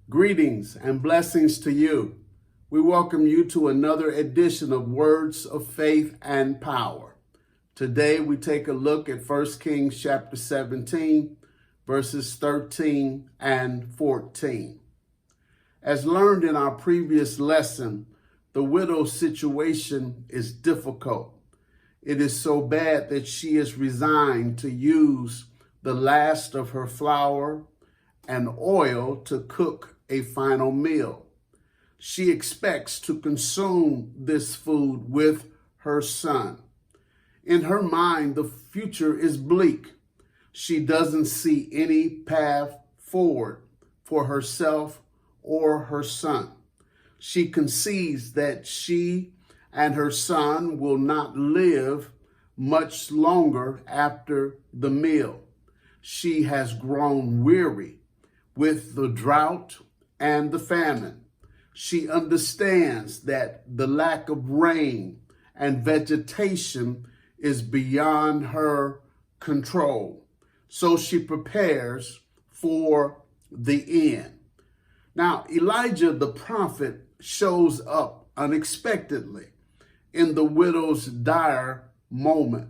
Greetings and blessings to you. We welcome you to another edition of Words of Faith and Power. Today we take a look at 1 Kings chapter 17, verses 13 and 14. As learned in our previous lesson, the widow's situation is difficult. It is so bad that she is resigned to use the last of her flour and oil to cook a final meal. She expects to consume this food with her son. In her mind, the future is bleak. She doesn't see any path forward for herself or her son. She conceives that she and her son will not live much longer after the meal. She has grown weary with the drought and the famine. She understands that the lack of rain and vegetation is beyond her control. So she prepares for the end. Now, Elijah the prophet shows up unexpectedly in the widow's dire moment.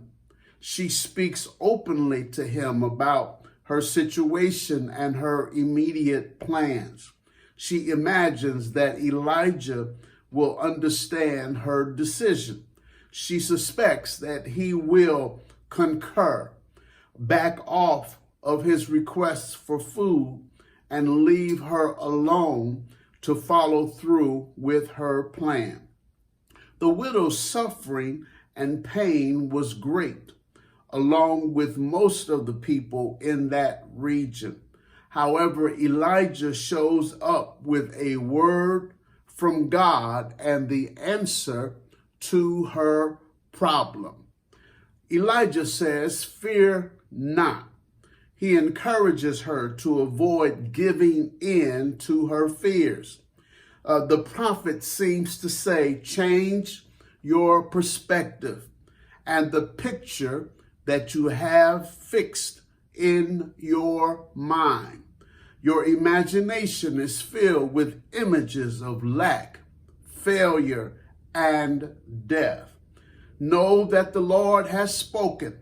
She speaks openly to him about her situation and her immediate plans. She imagines that Elijah will understand her decision. She suspects that he will concur, back off of his requests for food, and leave her alone to follow through with her plan. The widow's suffering and pain was great, along with most of the people in that region. However, Elijah shows up with a word from God and the answer to her problem. Elijah says, "Fear not." He encourages her to avoid giving in to her fears. The prophet seems to say, change your perspective and the picture that you have fixed in your mind. Your imagination is filled with images of lack, failure, and death. Know that the Lord has spoken.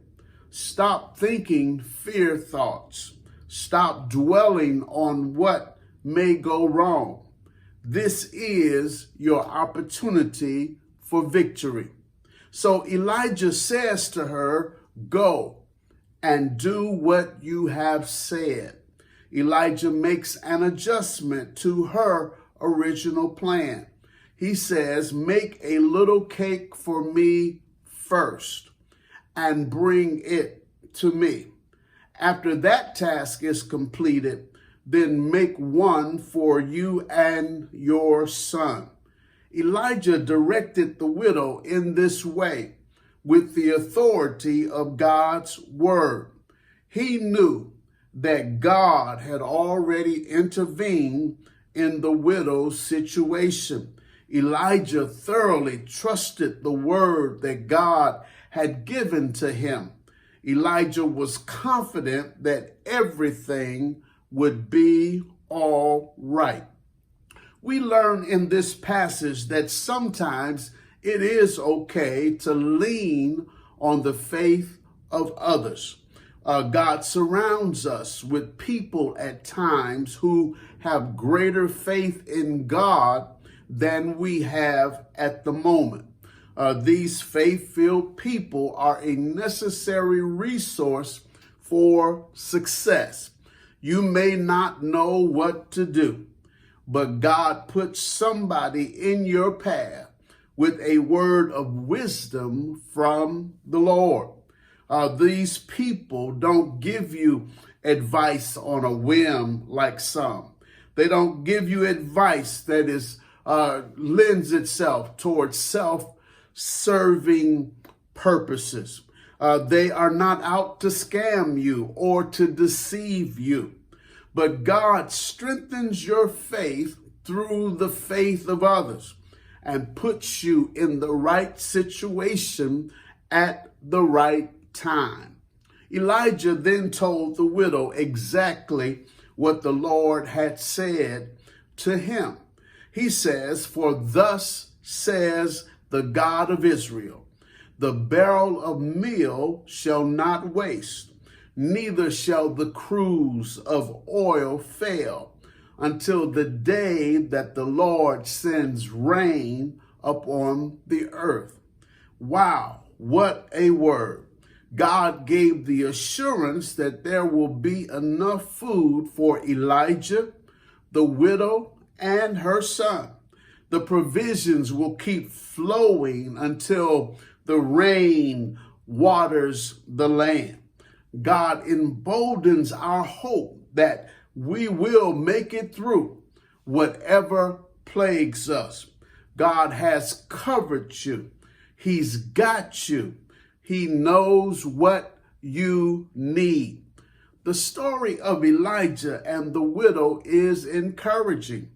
Stop thinking fear thoughts. Stop dwelling on what may go wrong. This is your opportunity for victory. So Elijah says to her, "Go and do what you have said." Elijah makes an adjustment to her original plan. He says, "Make a little cake for me first and bring it to me. After that task is completed, then make one for you and your son." Elijah directed the widow in this way with the authority of God's word. He knew that God had already intervened in the widow's situation. Elijah thoroughly trusted the word that God had given to him. Elijah was confident that everything would be all right. We learn in this passage that sometimes it is okay to lean on the faith of others. God surrounds us with people at times who have greater faith in God than we have at the moment. These faith-filled people are a necessary resource for success. You may not know what to do, but God puts somebody in your path with a word of wisdom from the Lord. These people don't give you advice on a whim like some. They don't give you advice that lends itself towards self-serving purposes. They are not out to scam you or to deceive you. But God strengthens your faith through the faith of others and puts you in the right situation at the right time. Elijah then told the widow exactly what the Lord had said to him. He says, "For thus says the God of Israel, the barrel of meal shall not waste, neither shall the cruse of oil fail, until the day that the Lord sends rain upon the earth." Wow, what a word. God gave the assurance that there will be enough food for Elijah, the widow, and her son. The provisions will keep flowing until the rain waters the land. God emboldens our hope that we will make it through whatever plagues us. God has covered you. He's got you. He knows what you need. The story of Elijah and the widow is encouraging.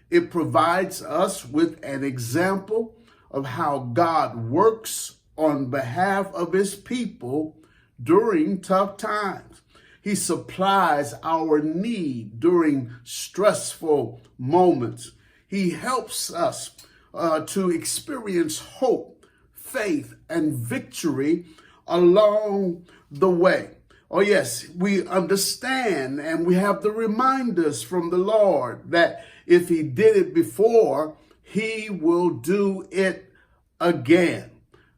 It provides us with an example of how God works on behalf of his people during tough times. He supplies our need during stressful moments. He helps us to experience hope, faith, and victory along the way. Oh yes, we understand and we have the reminders from the Lord that if he did it before, he will do it again.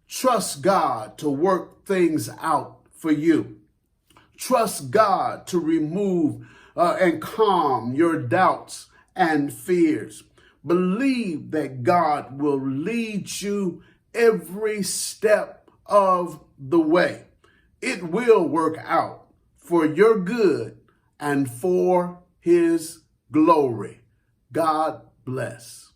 Trust God to work things out for you. Trust God to remove and calm your doubts and fears. Believe that God will lead you every step of the way. It will work out for your good and for his glory. God bless.